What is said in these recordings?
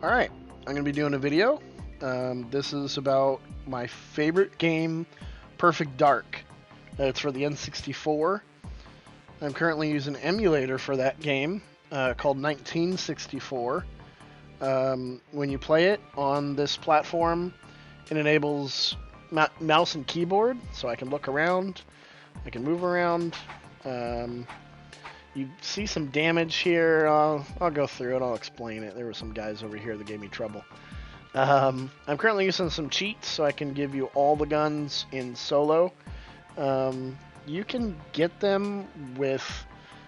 Alright, I'm going to be doing a video. This is about my favorite game, Perfect Dark. It's for the N64. I'm currently using an emulator for that game called 1964. When you play it on this platform, it enables mouse and keyboard, so I can look around, I can move around. You see some damage here. I'll go through it. I'll explain it. There were some guys over here that gave me trouble. I'm currently using some cheats so I can give you all the guns in solo. You can get them with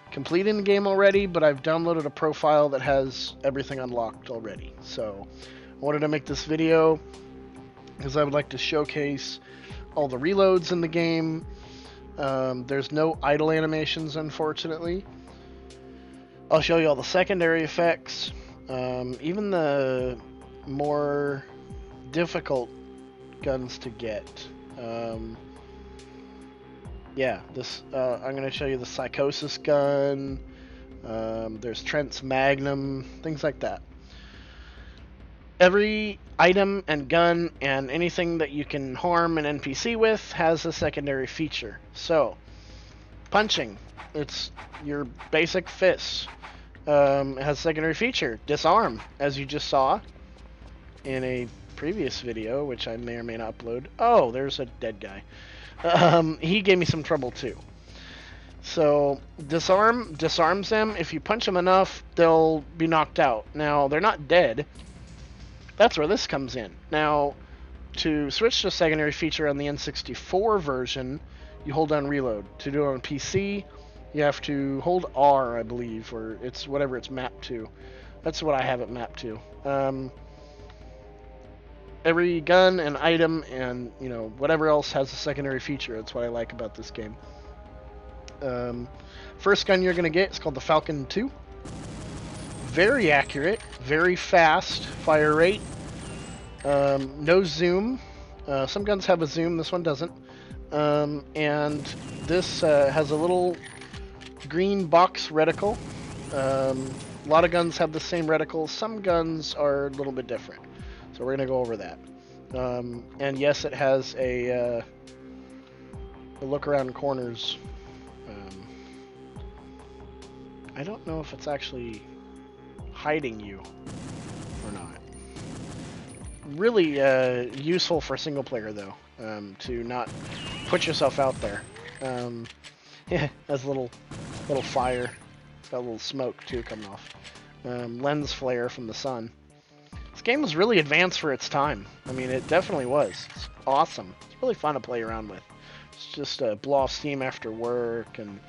completing the game already, but I've downloaded a profile that has everything unlocked already. So I wanted to make this video because I would like to showcase all the reloads in the game. There's no idle animations, unfortunately. I'll show you all the secondary effects, even the more difficult guns to get. Yeah, this I'm going to show you the Psychosis Gun. There's Trent's Magnum, things like that. Every item and gun and anything that you can harm an NPC with has a secondary feature. So, punching, it's your basic fists. It has a secondary feature, disarm, as you just saw in a previous video, which I may or may not upload. Oh, there's a dead guy. He gave me some trouble too. So, disarms them. If you punch them enough, they'll be knocked out. Now, they're not dead. That's where this comes in. Now, to switch to a secondary feature on the N64 version, you hold down reload. To do it on PC, you have to hold R, I believe, or it's whatever it's mapped to. That's what I have it mapped to. Every gun and item and, you know, whatever else has a secondary feature. That's what I like about this game. First gun you're going to get is called the Falcon 2. Very accurate, very fast fire rate. No zoom. Some guns have a zoom, this one doesn't. And this has a little green box reticle. A lot of guns have the same reticle. Some guns are a little bit different. So we're going to go over that. And yes, it has a look around corners. I don't know if it's actually hiding you or not. Really useful for single player though, to not put yourself out there. Yeah, has a little fire. It's got a little smoke too coming off. Lens flare from the sun. This game was really advanced for its time. I mean, it definitely was. It's awesome. It's really fun to play around with. It's just blow off steam after work and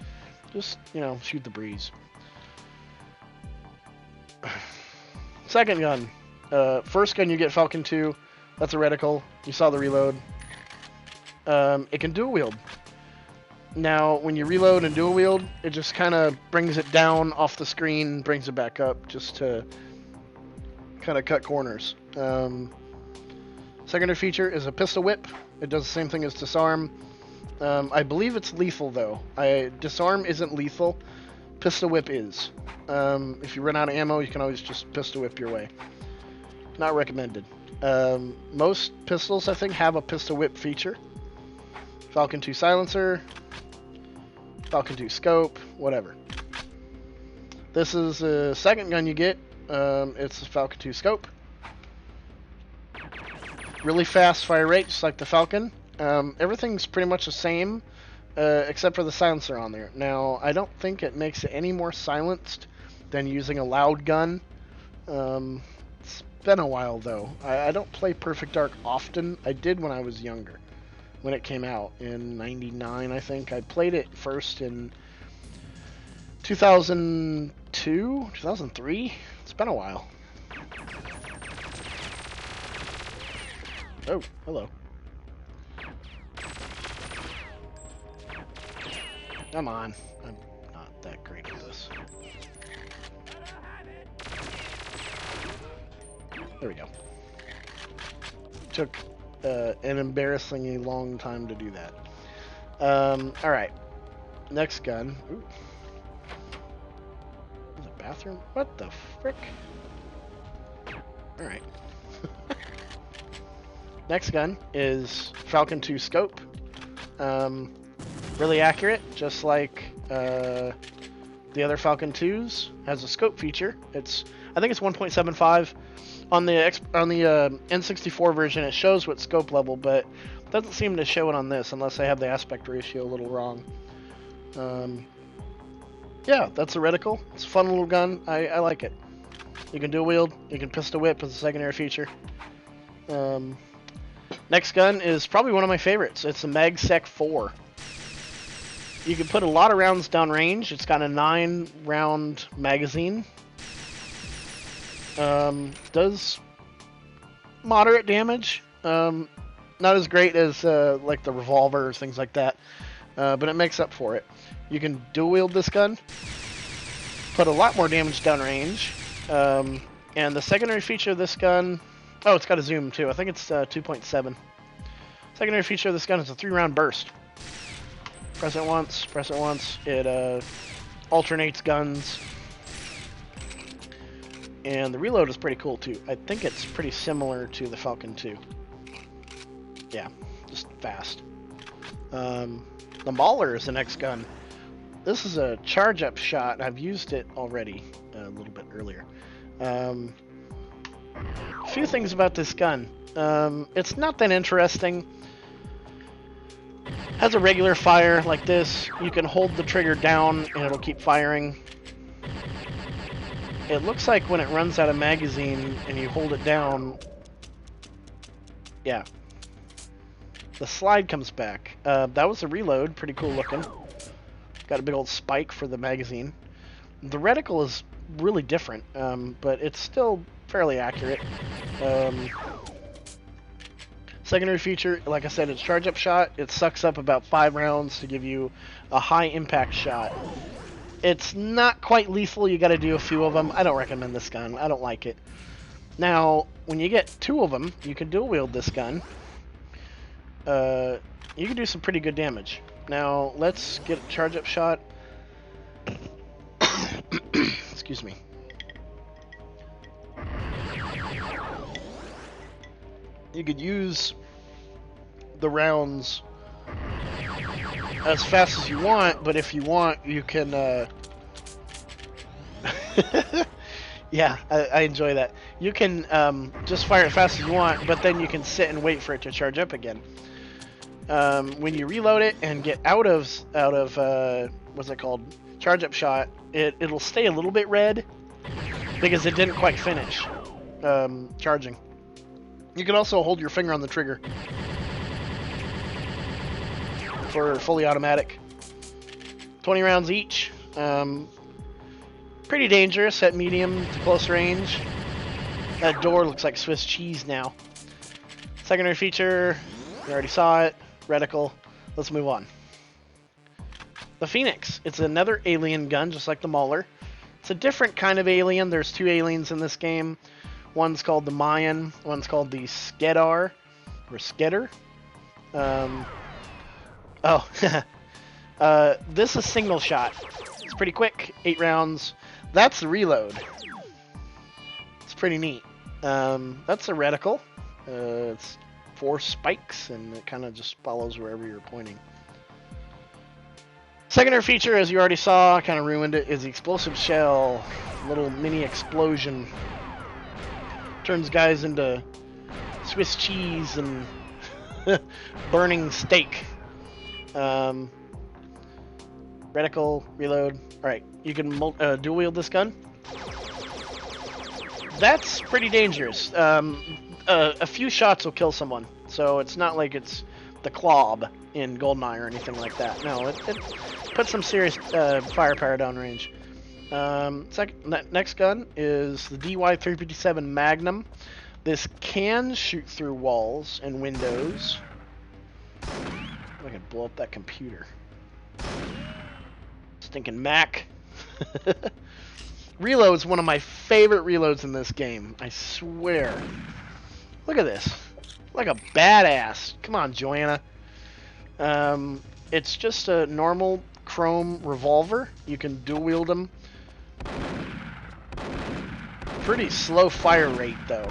just, you know, shoot the breeze. Second gun. First gun you get, Falcon 2. That's a reticle. You saw the reload. It can dual wield. Now, when you reload and dual wield, it just kind of brings it down off the screen, brings it back up, just to kind of cut corners. Secondary feature is a pistol whip. It does the same thing as disarm. I believe it's lethal though. Disarm isn't lethal. Pistol whip is. If you run out of ammo, you can always just pistol whip your way. Not recommended. Most pistols, I think, have a pistol whip feature. Falcon 2 silencer, Falcon 2 scope, whatever. This is the second gun you get. It's the Falcon 2 scope. Really fast fire rate, just like the Falcon. Everything's pretty much the same, except for the silencer on there. Now, I don't think it makes it any more silenced than using a loud gun. It's been a while, though. I don't play Perfect Dark often. I did when I was younger, when it came out in '99, I think. I played it first in 2002, 2003. It's been a while. Oh, hello. Come on. I'm not that great at this. There we go. Took an embarrassingly long time to do that. Alright. Next gun. Ooh. There's a bathroom? What the frick? Alright. Next gun is Falcon 2 scope. Really accurate, just like the other Falcon 2s. Has a scope feature. I think it's 1.75. On the N64 version, it shows what scope level, but it doesn't seem to show it on this unless I have the aspect ratio a little wrong. Yeah, that's a reticle. It's a fun little gun. I like it. You can dual wield. You can pistol whip as a secondary feature. Next gun is probably one of my favorites. It's a MagSec 4. You can put a lot of rounds down range. It's got a 9-round magazine. Does moderate damage. Not as great as like the revolver or things like that, but it makes up for it. You can dual wield this gun, put a lot more damage down range, and the secondary feature of this gun, oh, it's got a zoom too. I think it's 2.7. Secondary feature of this gun is a 3-round burst. Press it once, it alternates guns. And the reload is pretty cool too. I think it's pretty similar to the Falcon 2. Yeah, just fast. The Mauler is the next gun. This is a charge-up shot. I've used it already a little bit earlier. A few things about this gun. It's not that interesting. Has a regular fire like this. You can hold the trigger down and it'll keep firing. It looks like when it runs out of magazine and you hold it down, yeah, the slide comes back. That was a reload, pretty cool looking. Got a big old spike for the magazine. The reticle is really different, but it's still fairly accurate. Secondary feature, like I said, it's charge-up shot. It sucks up about 5 rounds to give you a high impact shot. It's not quite lethal. You got to do a few of them. I don't recommend this gun. I don't like it. Now, when you get 2 of them, you can dual wield this gun. You can do some pretty good damage. Now, let's get a charge-up shot. Excuse me. You could use the rounds as fast as you want, but if you want, you can, yeah, I enjoy that. You can just fire it fast as you want, but then you can sit and wait for it to charge up again. When you reload it and get out of what's it called, charge-up shot, it'll stay a little bit red because it didn't quite finish charging. You can also hold your finger on the trigger for fully automatic. 20 rounds each. Pretty dangerous at medium to close range. That door looks like Swiss cheese now. Secondary feature, you already saw it. Reticle. Let's move on. The Phoenix. It's another alien gun, just like the Mauler. It's a different kind of alien. There's 2 aliens in this game. One's called the Mayan. One's called the Skedar. Or Skedar. This is single shot. It's pretty quick. 8 rounds. That's the reload. It's pretty neat. That's a reticle. It's 4 spikes, and it kind of just follows wherever you're pointing. Secondary feature, as you already saw, I kind of ruined it, is the explosive shell. Little mini explosion. Turns guys into Swiss cheese and burning steak. Reticle, reload. Alright, you can dual wield this gun. That's pretty dangerous. A few shots will kill someone, so it's not like it's the Clob in GoldenEye or anything like that. No, it puts some serious firepower down range. Next gun is the DY357 Magnum. This can shoot through walls and windows. I can blow up that computer. Stinking Mac. Reload's one of my favorite reloads in this game. I swear. Look at this. Like a badass. Come on, Joanna. It's just a normal chrome revolver. You can dual wield them. pretty slow fire rate, though,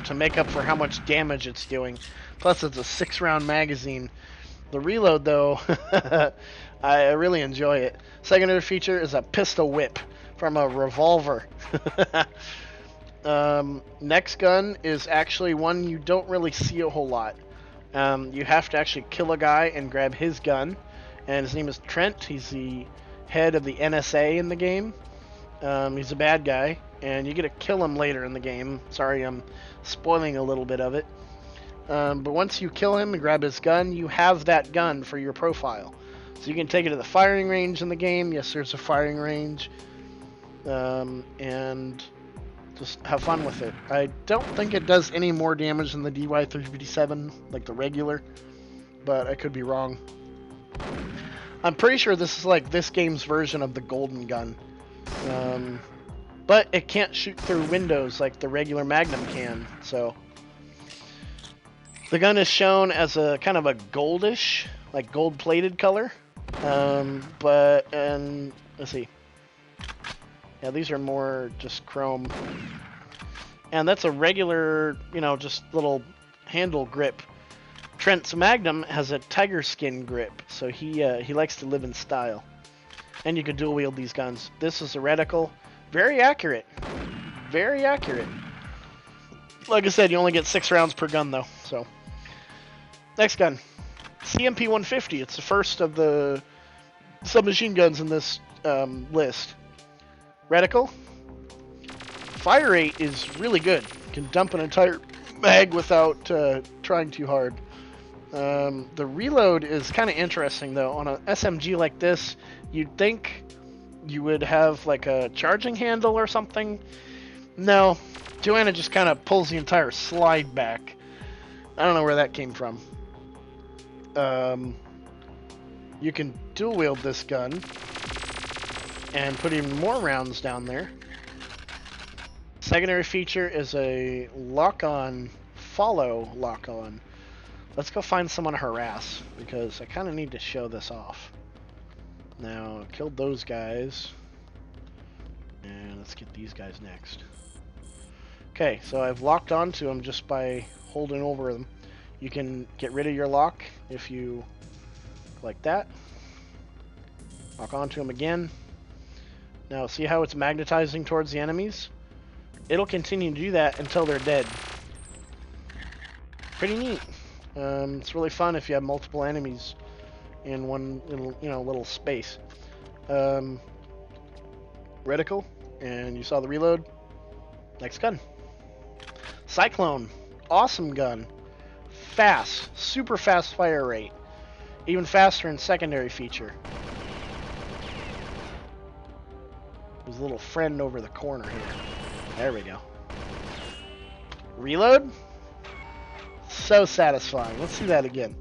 to make up for how much damage it's doing. Plus, it's a 6-round magazine. The reload, though, I really enjoy it. Secondary feature is a pistol whip from a revolver. Next gun is actually one you don't really see a whole lot. You have to actually kill a guy and grab his gun, and his name is Trent. He's the head of the NSA in the game. He's a bad guy, and you get to kill him later in the game. Sorry, I'm spoiling a little bit of it. But once you kill him and grab his gun, you have that gun for your profile. So you can take it to the firing range in the game. Yes, there's a firing range. And just have fun with it. I don't think it does any more damage than the DY357, like the regular, but I could be wrong. I'm pretty sure this is like this game's version of the golden gun. But it can't shoot through windows like the regular Magnum can, so... The gun is shown as a kind of a goldish, like gold-plated color. Let's see. Yeah, these are more just chrome. And that's a regular, you know, just little handle grip. Trent's Magnum has a tiger skin grip, so he likes to live in style. And you can dual wield these guns. This is a reticle. Very accurate. Very accurate. Like I said, you only get 6 rounds per gun, though, so... Next gun, CMP-150. It's the first of the submachine guns in this list. Reticle. Fire rate is really good. You can dump an entire mag without trying too hard. The reload is kind of interesting, though. On an SMG like this, you'd think you would have like a charging handle or something. No, Joanna just kind of pulls the entire slide back. I don't know where that came from. You can dual wield this gun and put even more rounds down there. Secondary feature is a lock-on, follow lock-on. Let's go find someone to harass, because I kind of need to show this off. Now, killed those guys, and let's get these guys next. Okay, so I've locked onto them just by holding over them. You can get rid of your lock if you like that. Lock onto them again. Now see how it's magnetizing towards the enemies? It'll continue to do that until they're dead. Pretty neat. It's really fun if you have multiple enemies in one little space. Reticle, and you saw the reload. Next gun. Cyclone. Awesome gun. Fast, super fast fire rate, even faster in secondary feature. There's a little friend over the corner here. There we go. Reload? So satisfying. Let's see that again.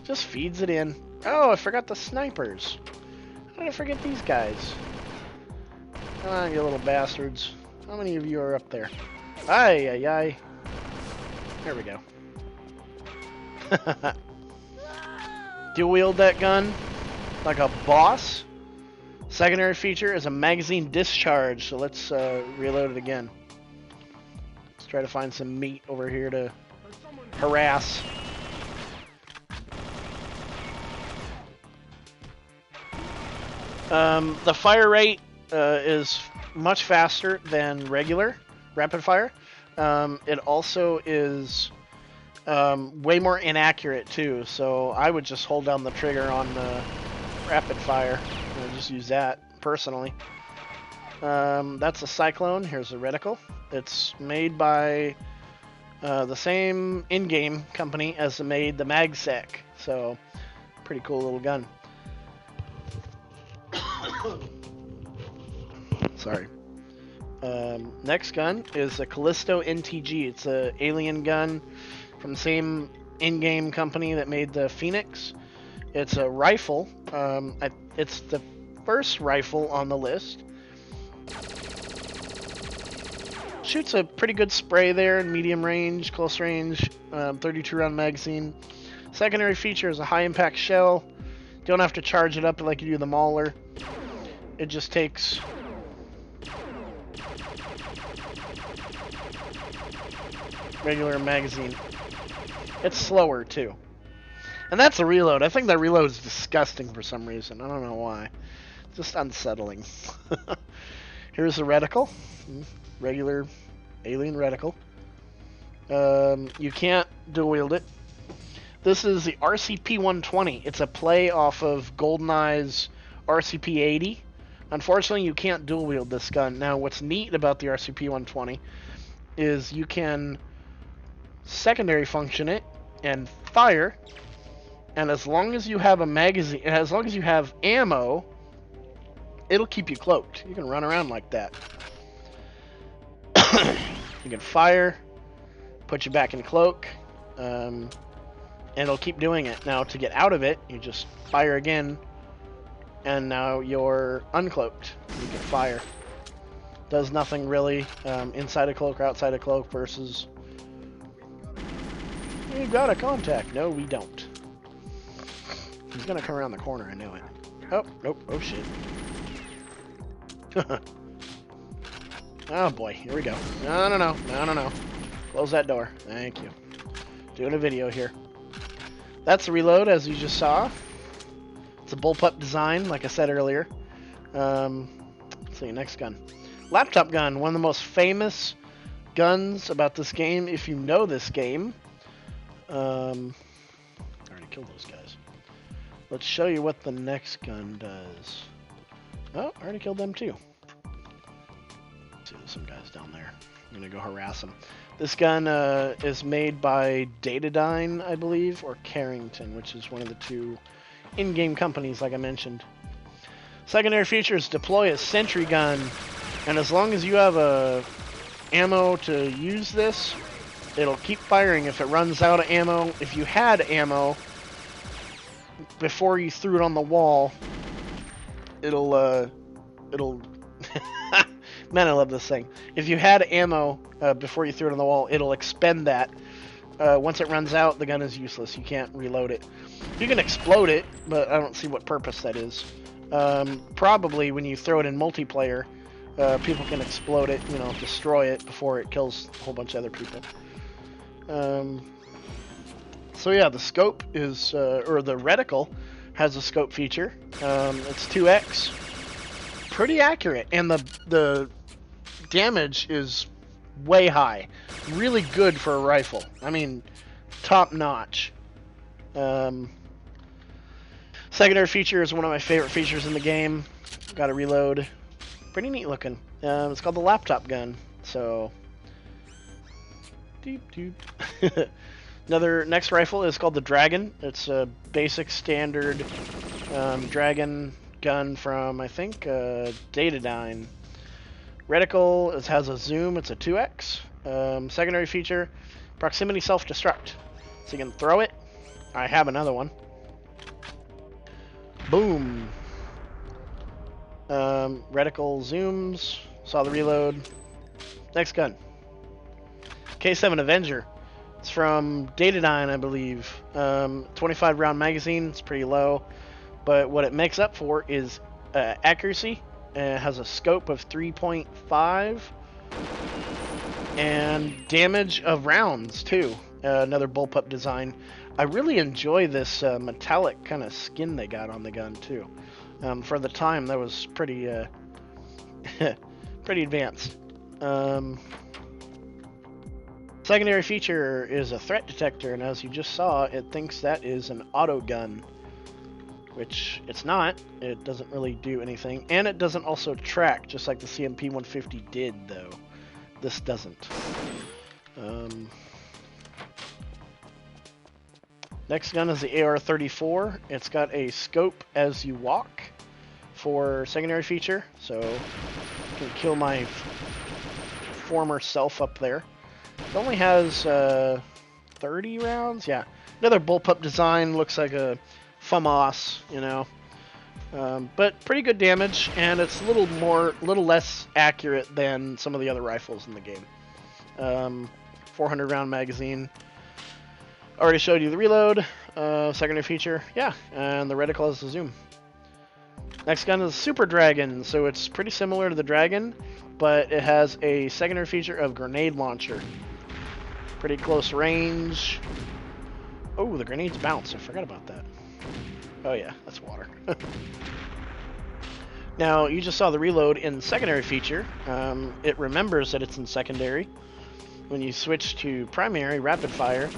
Just feeds it in. Oh, I forgot the snipers. How did I forget these guys? Come on, you little bastards. How many of you are up there? Ay, ay, ay. There we go. Dual wield that gun like a boss. Secondary feature is a magazine discharge, so let's reload it again. Let's try to find some meat over here to harass. The fire rate is much faster than regular rapid fire. It also is way more inaccurate too, so I would just hold down the trigger on the rapid fire and just use that personally. That's a Cyclone. Here's a reticle. It's made by the same in-game company as made the MagSec, so pretty cool little gun. Sorry. Next gun is a Callisto NTG. It's an alien gun from the same in-game company that made the Phoenix. It's a rifle. It's the first rifle on the list. Shoots a pretty good spray there in medium range, close range, 32 round magazine. Secondary feature is a high impact shell. Don't have to charge it up like you do the Mauler. It just takes Regular magazine. It's slower too. And that's a reload. I think that reload is disgusting for some reason. I don't know why. Just unsettling. Here's a reticle. Regular alien reticle. You can't dual wield it. This is the RCP-120. It's a play off of GoldenEye's RCP-80. Unfortunately, you can't dual wield this gun. Now, what's neat about the RCP-120 is you can secondary function it and fire, and as long as you have a magazine, as long as you have ammo, it'll keep you cloaked. You can run around like that. You can fire, put you back in cloak, and it'll keep doing it. Now, to get out of it, you just fire again, and now you're uncloaked. You can fire. Does nothing really inside a cloak or outside a cloak versus... You got a contact. No, we don't. He's gonna come around the corner, I know it. Oh, nope. Oh, shit. Oh, boy. Here we go. No. Close that door. Thank you. Doing a video here. That's the reload, as you just saw. It's a bullpup design, like I said earlier. Let's see, next gun. Laptop Gun, one of the most famous guns about this game, if you know this game. I already killed those guys. Let's show you what the next gun does. Oh, I already killed them too. Let's see, there's some guys down there. I'm gonna go harass them. This gun is made by Datadyne, I believe, or Carrington, which is one of the two in-game companies, like I mentioned. Secondary features: deploy a sentry gun, and as long as you have ammo to use this, it'll keep firing if it runs out of ammo. If you had ammo before you threw it on the wall, it'll man, I love this thing. If you had ammo before you threw it on the wall, it'll expend that. Once it runs out, the gun is useless. You can't reload it. You can explode it, but I don't see what purpose that is. Probably when you throw it in multiplayer, people can explode it, you know, destroy it before it kills a whole bunch of other people. So yeah, the scope is, or the reticle has a scope feature. It's 2x. Pretty accurate, and the damage is way high. Really good for a rifle. I mean, top notch. Secondary feature is one of my favorite features in the game. Got to reload. Pretty neat looking. It's called the Laptop Gun. So, next rifle is called the Dragon. It's a basic standard Dragon gun from, I think, Datadyne. Reticle, it has a zoom. It's a 2x. Secondary feature, proximity self-destruct. So you can throw it. I have another one. Boom. Reticle zooms. Saw the reload. Next gun. KF7 Avenger. It's from Datadyne, I believe. 25 round magazine. It's pretty low. But what it makes up for is accuracy. It has a scope of 3.5. And damage of rounds, too. Another bullpup design. I really enjoy this metallic kind of skin they got on the gun, too. For the time, that was pretty, pretty advanced. Secondary feature is a threat detector, and as you just saw, it thinks that is an auto gun, which it's not. It doesn't really do anything, and it doesn't also track, just like the CMP-150 did, though. This doesn't. Next gun is the AR-34. It's got a scope as you walk for secondary feature, so I can kill my former self up there. It only has 30 rounds. Yeah, another bullpup design. Looks like a FAMAS, you know, but pretty good damage, and it's a little less accurate than some of the other rifles in the game. 400 round magazine. Already showed you the reload. Secondary feature, yeah, and the reticle has the zoom. Next gun is Superdragon, so it's pretty similar to the Dragon, but it has a secondary feature of grenade launcher. Pretty close range. Oh, the grenades bounce. I forgot about that. Oh yeah, that's water. Now, you just saw the reload in secondary feature. It remembers that it's in secondary. When you switch to primary, rapid fire,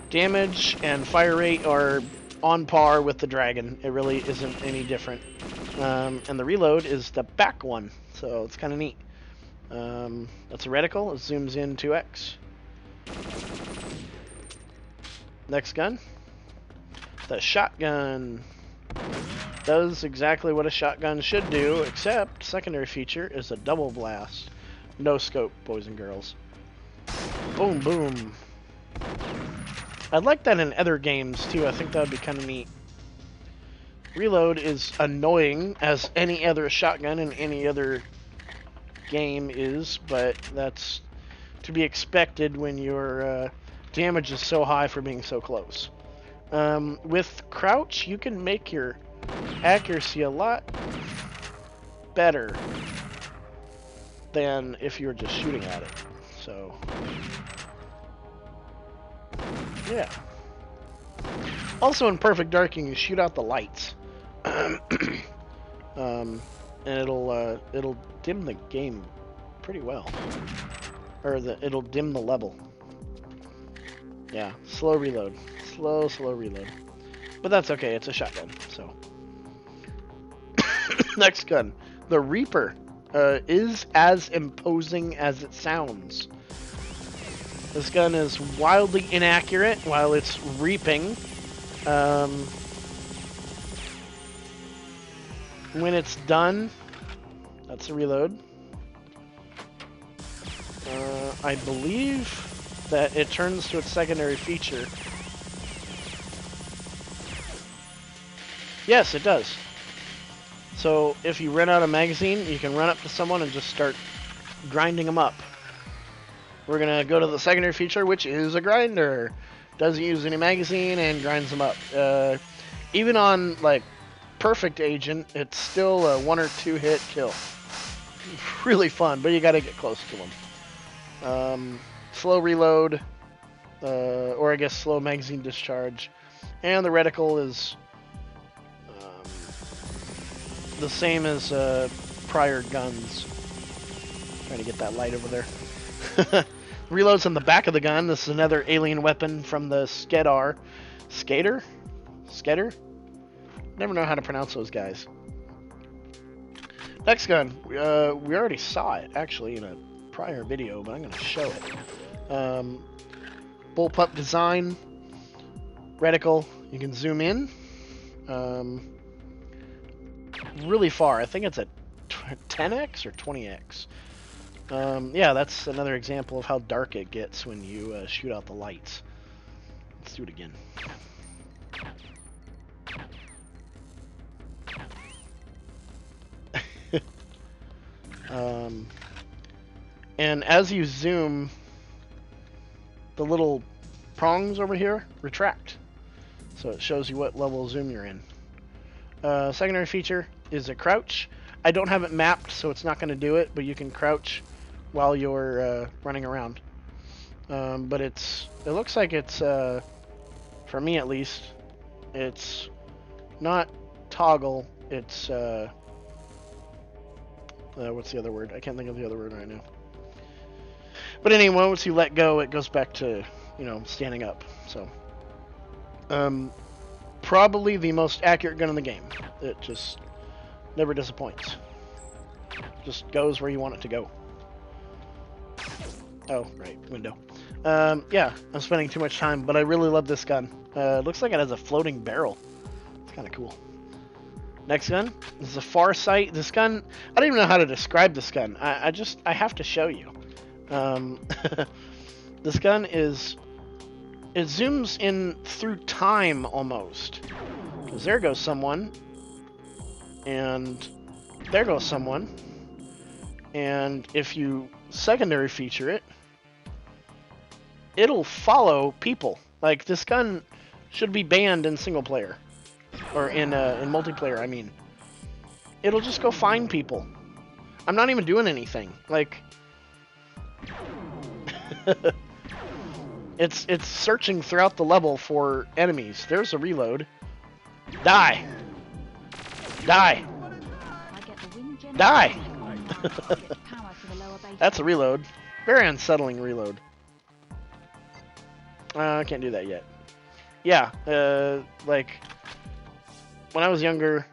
damage and fire rate are on par with the Dragon. It really isn't any different. And the reload is the back one, so it's kind of neat. That's a reticle. It zooms in 2x. Next gun. The shotgun. Does exactly what a shotgun should do, except secondary feature is a double blast. No scope, boys and girls. Boom, boom. I'd like that in other games, too. I think that would be kind of neat. Reload is annoying, as any other shotgun in any other game is, but that's to be expected when your damage is so high for being so close. With crouch, you can make your accuracy a lot better than if you were just shooting at it. So, yeah. Also, in Perfect Dark, you can shoot out the lights, and it'll dim the game pretty well, or it'll dim the level. Yeah, slow reload, slow reload, but that's okay. It's a shotgun, so. Next gun, the Reaper, is as imposing as it sounds. This gun is wildly inaccurate while it's reaping. When it's done, that's a reload. I believe that it turns to its secondary feature. Yes, it does. So if you run out of magazine, you can run up to someone and just start grinding them up. We're gonna go to the secondary feature, which is a grinder. Doesn't use any magazine and grinds them up. Even on like perfect agent, it's still a 1 or 2 hit kill. Really fun, but you gotta get close to them. Slow reload, or I guess slow magazine discharge, and the reticle is the same as prior guns. Trying to get that light over there. Reloads on the back of the gun. This is another alien weapon from the Skedar. Skater? Skedar? Never know how to pronounce those guys. Next gun. We already saw it, actually, in a prior video, but I'm going to show it. Bullpup design. Reticle. You can zoom in. Really far. I think it's a 10x or 20x. Yeah, that's another example of how dark it gets when you shoot out the lights. Let's do it again. And as you zoom, the little prongs over here retract. So it shows you what level of zoom you're in. Secondary feature is a crouch. I don't have it mapped, so it's not going to do it, but you can crouch while you're running around. But it looks like it's, for me at least, it's not toggle, it's, what's the other word? I can't think of the other word right now. But anyway, once you let go, it goes back to, you know, standing up. So, probably the most accurate gun in the game. It just never disappoints. Just goes where you want it to go. Oh, right, window. Yeah, I'm spending too much time, but I really love this gun. It looks like it has a floating barrel. It's kind of cool. Next gun, this is a Farsight. This gun, I don't even know how to describe this gun. I have to show you. This gun is, it zooms in through time almost. Because there goes someone, and there goes someone, and if you secondary feature it, it'll follow people. Like, this gun should be banned in single player, or in multiplayer, I mean. It'll just go find people. I'm not even doing anything. Like, it's searching throughout the level for enemies. There's a reload. Die! Die! Die! That's a reload. Very unsettling reload. I can't do that yet. Yeah, like, when I was younger,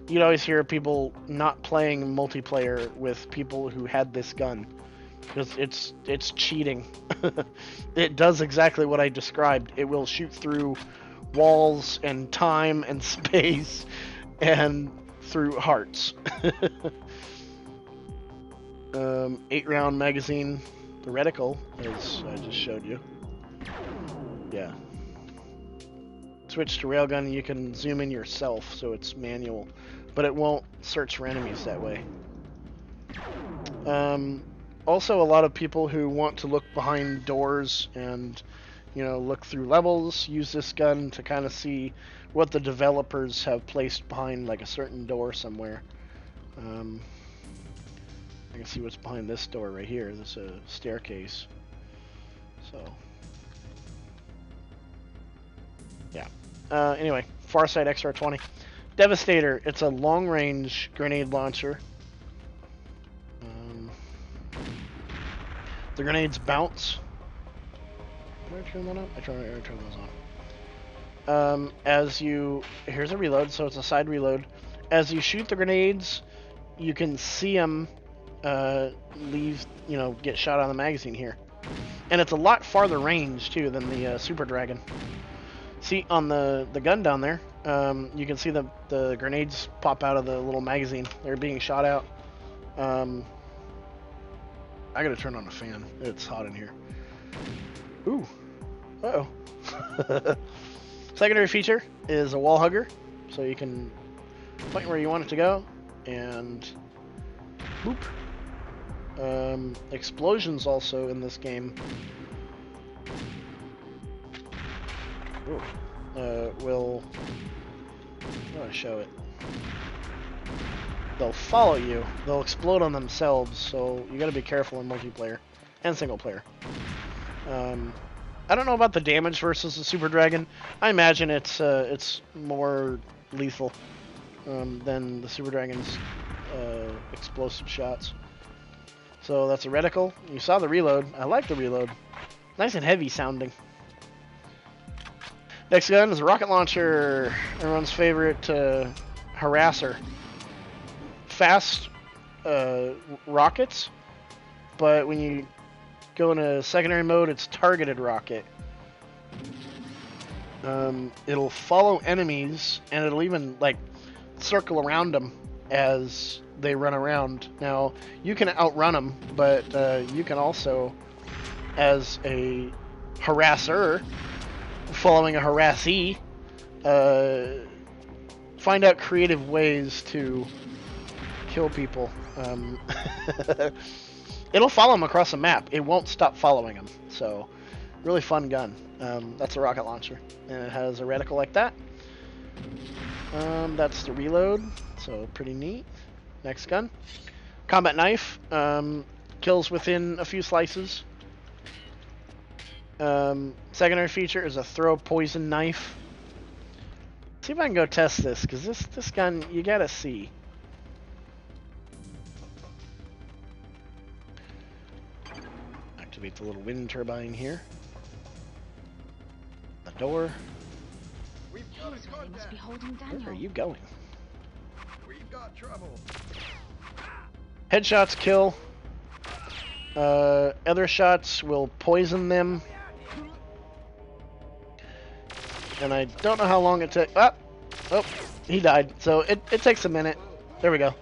you'd always hear people not playing multiplayer with people who had this gun. Because it's cheating. It does exactly what I described. It will shoot through walls and time and space and through hearts. 8-round magazine, the reticle, as I just showed you. Yeah. Switch to railgun, you can zoom in yourself, so it's manual, but it won't search for enemies that way. Also, a lot of people who want to look behind doors and, you know, look through levels use this gun to kind of see what the developers have placed behind, like, a certain door somewhere. I can see what's behind this door right here. There's a staircase. So, yeah. Anyway, Farsight XR20. Devastator. It's a long-range grenade launcher. The grenades bounce. Did I turn that up? I turn those on. Here's a reload, so it's a side reload. As you shoot the grenades, you can see them get shot out of the magazine here. And it's a lot farther range, too, than the Superdragon. See, on the gun down there, you can see the grenades pop out of the little magazine. They're being shot out. I gotta turn on the fan. It's hot in here. Ooh. Uh-oh. Secondary feature is a wall hugger, so you can point where you want it to go, and boop. Explosions also in this game. Ooh. Will... I'm gonna show it. They'll follow you. They'll explode on themselves, so you gotta be careful in multiplayer and single player. I don't know about the damage versus the Superdragon. I imagine it's more lethal than the Superdragon's explosive shots. So that's a reticle. You saw the reload. I like the reload. Nice and heavy sounding. Next gun is a rocket launcher. Everyone's favorite harasser. Fast rockets, but when you go into secondary mode, it's targeted rocket. It'll follow enemies, and it'll even like circle around them as they run around. Now, you can outrun them, but you can also, as a harasser, following a harassee, find out creative ways to kill people. It'll follow them across the map. It won't stop following them. So, really fun gun. That's a rocket launcher, and it has a reticle like that. That's the reload, so pretty neat. Next gun, combat knife. Kills within a few slices. Secondary feature is a throw poison knife. See if I can go test this, because this gun, you gotta see. Activate the little wind turbine here. The door. Where are you going? We've got trouble. Headshots kill. Other shots will poison them. And I don't know how long it takes. Oh, he died. So it takes a minute. There we go.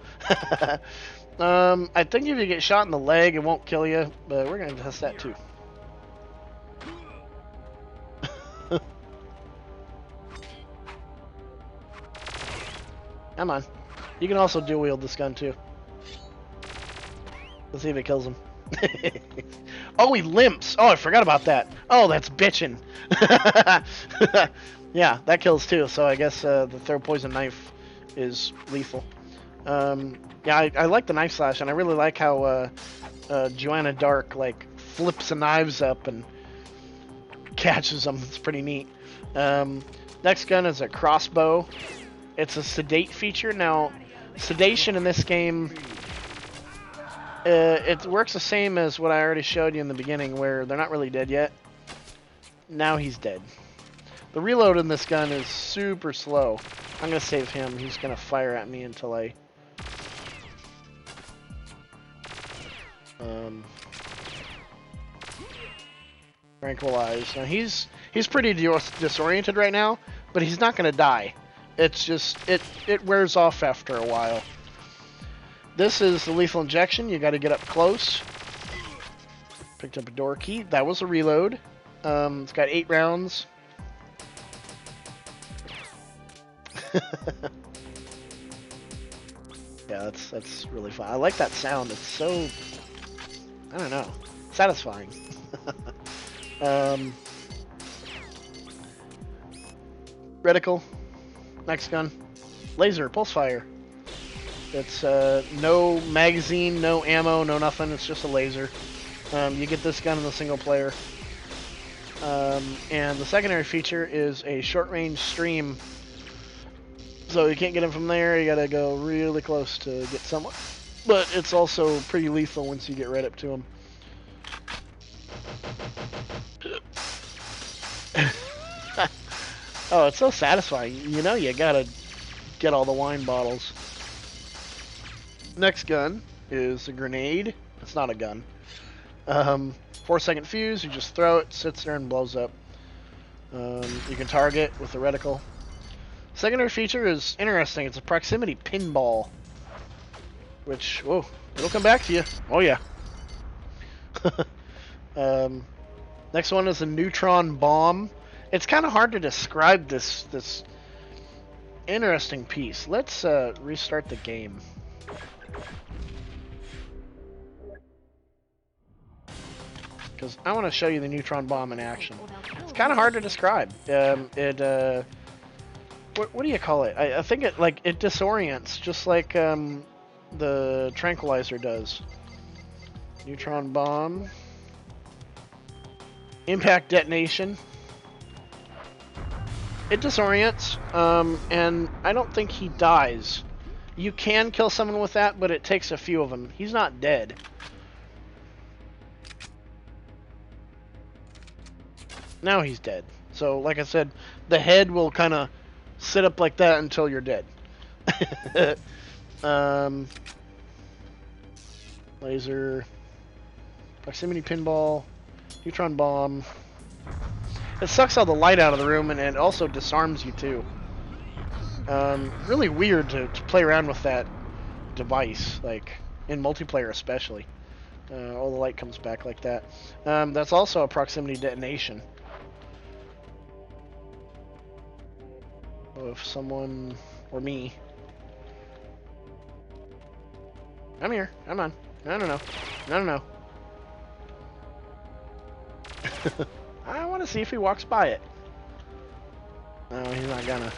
I think if you get shot in the leg, it won't kill you, but we're gonna test that too. Come on. You can also dual wield this gun too. Let's see if it kills him. Oh, he limps. Oh, I forgot about that. Oh, that's bitchin'. Yeah, that kills too. So I guess the throw poison knife is lethal. Yeah, I like the knife slash, and I really like how Joanna Dark like flips the knives up and catches them. It's pretty neat. Next gun is a Crossbow. It's a sedate feature. Now, sedation in this game, it works the same as what I already showed you in the beginning, where they're not really dead yet. Now he's dead. The reload in this gun is super slow. I'm going to save him. He's going to fire at me until I... Tranquilize. Now he's pretty disoriented right now, but he's not going to die. It's just, it wears off after a while. This is the lethal injection. You got to get up close. Picked up a door key. That was a reload. It's got 8 rounds. Yeah, that's really fun. I like that sound. It's so, I don't know, satisfying. Reticle. Next gun. Laser, pulse fire. It's no magazine, no ammo, no nothing. It's just a laser. You get this gun in the single player. And the secondary feature is a short-range stream. So you can't get him from there. You gotta go really close to get someone. But it's also pretty lethal once you get right up to him. Oh, it's so satisfying. You know you gotta get all the wine bottles. Next gun is a grenade. It's not a gun. 4-second fuse, you just throw it, sits there and blows up. You can target with the reticle. Secondary feature is interesting. It's a proximity pinball. Which, whoa, it'll come back to you. Oh yeah. Next one is a Neutron Bomb. It's kind of hard to describe this interesting piece. Let's restart the game. Because I want to show you the Neutron Bomb in action. It's kind of hard to describe. What do you call it? I think it disorients, just like the Tranquilizer does. Neutron Bomb. Impact detonation. It disorients, and I don't think he dies. You can kill someone with that, but it takes a few of them. He's not dead. Now he's dead. So, like I said, the head will kind of sit up like that until you're dead. Laser. Proximity pinball. Neutron bomb. It sucks all the light out of the room, and it also disarms you too. Really weird to play around with that device, like in multiplayer especially. All the light comes back like that. That's also a proximity detonation. So if someone, or me... Come here, come on. No. I want to see if he walks by it. No, he's not gonna.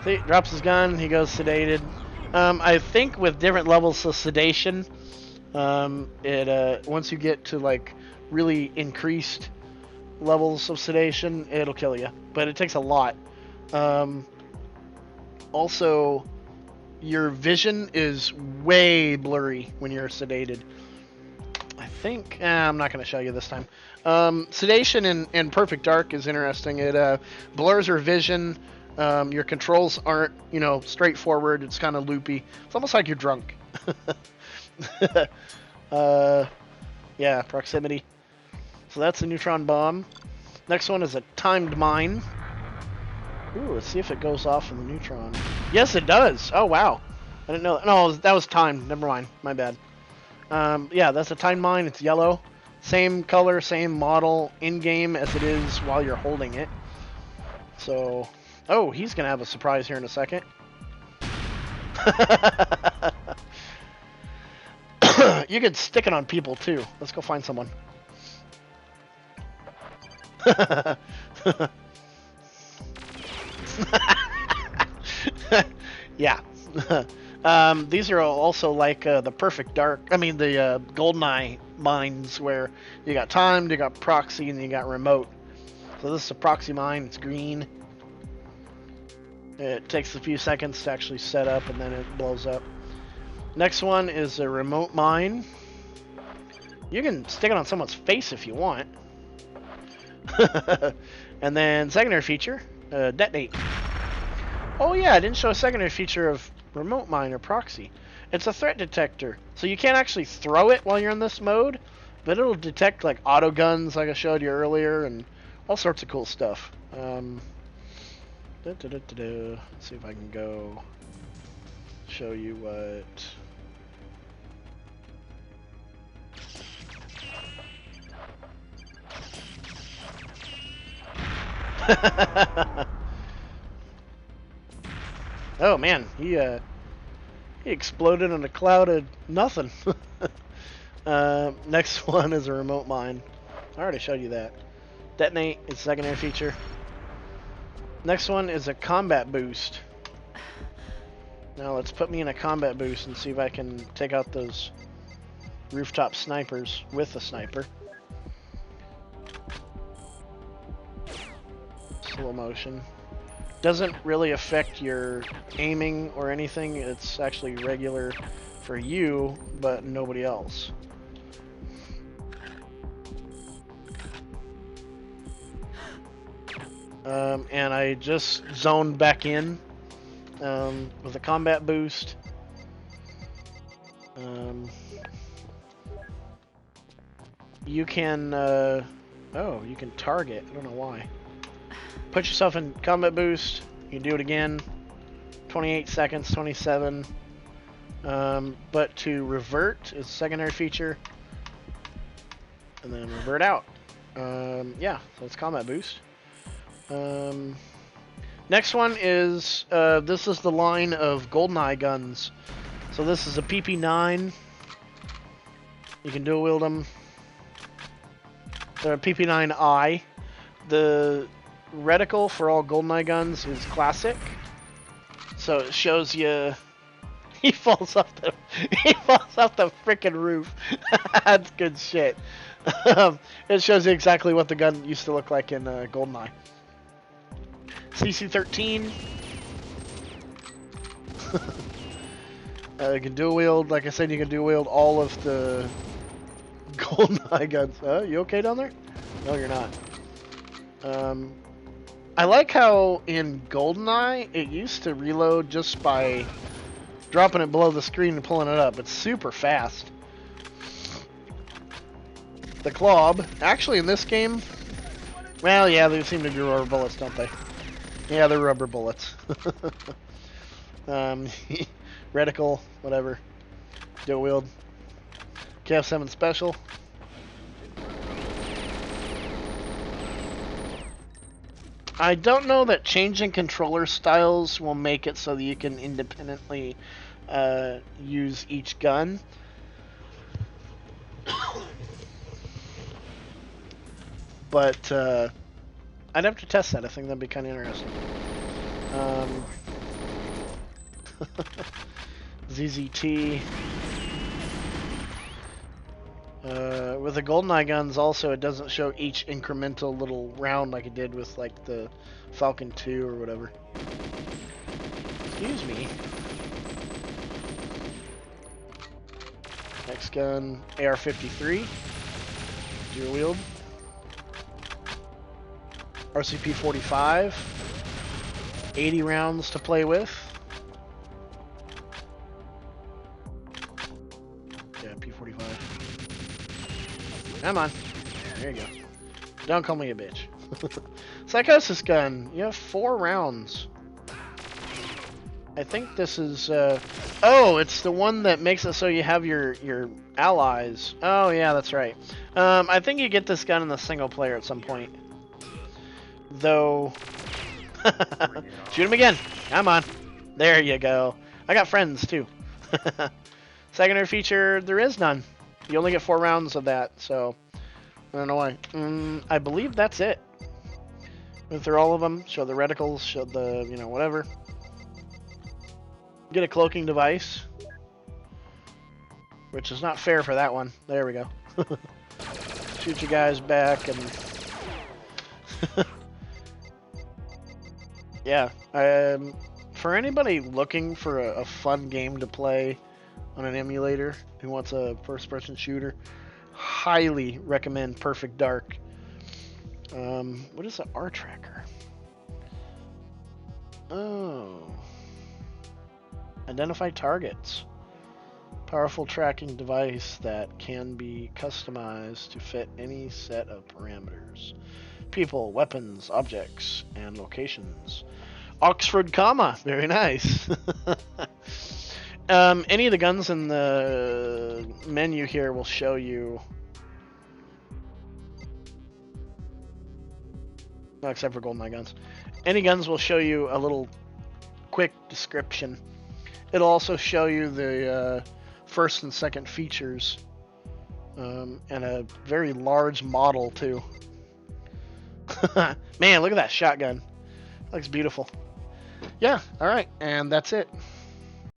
See, drops his gun, he goes sedated. I think with different levels of sedation, once you get to like really increased levels of sedation, it'll kill you. But it takes a lot. Also, your vision is way blurry when you're sedated. I think I'm not going to show you this time. Sedation in Perfect Dark is interesting. It blurs your vision. Your controls aren't, straightforward. It's kind of loopy. It's almost like you're drunk. Yeah, proximity. So that's a Neutron Bomb. Next one is a Timed Mine. Ooh, let's see if it goes off in the Neutron. Yes, it does. Oh, wow. I didn't know that. No, that was timed. Never mind. My bad. Yeah, that's a Timed Mine. It's yellow. Same color, same model in-game as it is while you're holding it. So, oh, he's going to have a surprise here in a second. You could stick it on people, too. Let's go find someone. Yeah. These are also like the perfect dark. I mean, the GoldenEye mines where you got timed, you got proxy, and you got remote. So this is a proxy mine. It's green. It takes a few seconds to actually set up, and then it blows up. Next one is a remote mine. You can stick it on someone's face if you want. And then secondary feature, detonate. Oh yeah, I didn't show a secondary feature of remote mine or proxy. It's a threat detector. So you can't actually throw it while you're in this mode, but it'll detect like auto guns like I showed you earlier and all sorts of cool stuff. Let's see if I can go show you what... Oh man, he exploded in a cloud of nothing. Next one is a remote mine. I already showed you that. Detonate is secondary feature. Next one is a combat boost. Now let's put me in a combat boost and see if I can take out those rooftop snipers with a sniper. Slow motion. Doesn't really affect your aiming or anything. It's actually regular for you, but nobody else. And I just zoned back in with a combat boost. You can, you can target. I don't know why. Put yourself in combat boost. You can do it again. 28 seconds, 27. But to revert is a secondary feature. And then revert out. Yeah, so it's combat boost. Next one is, this is the line of GoldenEye guns. So this is a PP9. You can dual wield them. They're a PP9i. The reticle for all GoldenEye guns is classic. So it shows you... He falls off the freaking roof. That's good shit. It shows you exactly what the gun used to look like in GoldenEye. CC-13. You can dual wield, like I said, you can dual wield all of the GoldenEye guns. You okay down there? No, you're not. I like how in GoldenEye it used to reload just by dropping it below the screen and pulling it up. It's super fast. The Clob, actually in this game, well, yeah, they seem to be rubber bullets, don't they? Yeah, they're rubber bullets. Reticle, whatever. Dual wield. KF7 Special. I don't know that changing controller styles will make it so that you can independently use each gun. But I'd have to test that. I think that'd be kind of interesting. ZZT. With the GoldenEye guns, also, it doesn't show each incremental little round like it did with, like, the Falcon 2 or whatever. Excuse me. Next gun, AR-53. Dual wield. RCP-45. 80 rounds to play with. Yeah, P-45. Come on. There you go. Don't call me a bitch. Psychosis Gun. You have 4 rounds. I think this is... Oh, it's the one that makes it so you have your allies. Oh, yeah, that's right. I think you get this gun in the single player at some point. Though... Shoot him again. Come on. There you go. I got friends, too. Secondary feature, there is none. You only get 4 rounds of that, so... I don't know why. I believe that's it. Went through all of them. Show the reticles, show the, whatever. get a cloaking device, which is not fair for that one. There we go. Shoot you guys back and yeah. For anybody looking for a fun game to play on an emulator who wants a first-person shooter, highly recommend Perfect Dark. What is an R tracker? Oh. Identify targets. Powerful tracking device that can be customized to fit any set of parameters. People, weapons, objects, and locations. Oxford comma. Very nice. Any of the guns in the menu here will show you, no, except for GoldenEye guns. Any guns will show you a little quick description. It'll also show you the first and second features, and a very large model too. Man, look at that shotgun. Looks beautiful. Yeah, alright, and that's it.